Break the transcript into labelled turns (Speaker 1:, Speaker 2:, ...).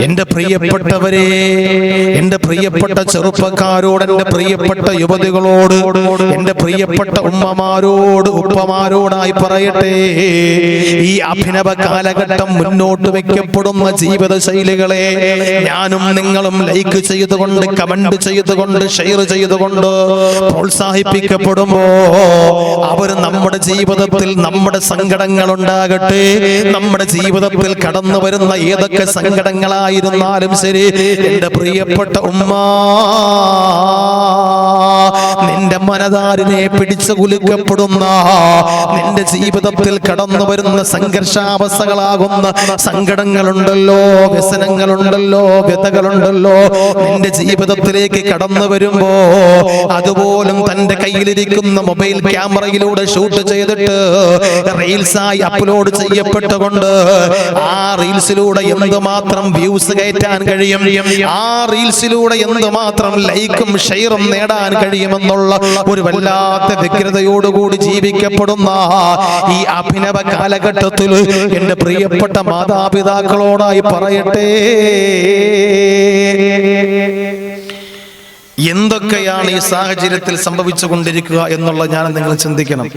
Speaker 1: എന്റെ പ്രിയപ്പെട്ടവരെ, എന്റെ പ്രിയപ്പെട്ട ചെറുപ്പക്കാരോട്, എന്റെ പ്രിയപ്പെട്ട യുവതികളോട്, എന്റെ പ്രിയപ്പെട്ട ഉമ്മമാരോട്, ഉപ്പമാരോടായി പറയട്ടെ, ഈ അഭിനവ കാലഘട്ടം മുന്നോട്ട് വെക്കപ്പെടുന്ന ജീവിത ശൈലികളെ ഞാനും നിങ്ങളും ലൈക്ക് ചെയ്തുകൊണ്ട്, കമന്റ് ചെയ്തുകൊണ്ട്, ഷെയർ ചെയ്തുകൊണ്ട് പ്രോത്സാഹിപ്പിക്കപ്പെടുമ്പോ അവർ നമ്മുടെ ജീവിതത്തിൽ നമ്മുടെ സങ്കടങ്ങൾ ഉണ്ടാകട്ടെ, നമ്മുടെ ജീവിതത്തിൽ കടന്നു വരുന്ന ഏതൊക്കെ സങ്കടങ്ങളായിരുന്നാലും ശരി, എന്റെ പ്രിയപ്പെട്ട ഉമ്മ, നിന്റെ മനതാരിനെ പിടിച്ചു കുലുക്കപ്പെടുന്ന, നിന്റെ ജീവിതത്തിൽ കടന്നു വരുന്ന സംഘർഷാവസ്ഥകളാകുന്ന സങ്കടങ്ങളുണ്ടല്ലോ, വ്യസനങ്ങളുണ്ടല്ലോ, വ്യതകളുണ്ടല്ലോ, നിന്റെ ജീവിതത്തിലേക്ക് കടന്നു വരുമ്പോ അതുപോലും തന്റെ കയ്യിലിരിക്കുന്ന മൊബൈൽ ക്യാമറയിലൂടെ ഷൂട്ട് ചെയ്തിട്ട് റീൽസായി അപ്ലോഡ് ചെയ്യപ്പെട്ടുകൊണ്ട് ആ റീൽസിലൂടെ എന്തുമാത്രം വ്യൂസ് കയറ്റാൻ കഴിയും, ആ റീൽസിലൂടെ എന്തുമാത്രം ലൈക്കും ഷെയറും നേടാൻ കഴിയുമെന്നുള്ള ഒരു വല്ലാത്ത വ്യഗ്രതയോടുകൂടി ജീവിക്കപ്പെടുന്ന ഈ അഭിനവ കാലഘട്ടത്തിൽ എന്റെ പ്രിയപ്പെട്ട മാതാപിതാക്കളോടായി പറയട്ടെ, എന്തൊക്കെയാണ് ഈ സാഹചര്യത്തിൽ സംഭവിച്ചുകൊണ്ടിരിക്കുക എന്നുള്ളത് ഞാൻ നിങ്ങൾ ചിന്തിക്കണം.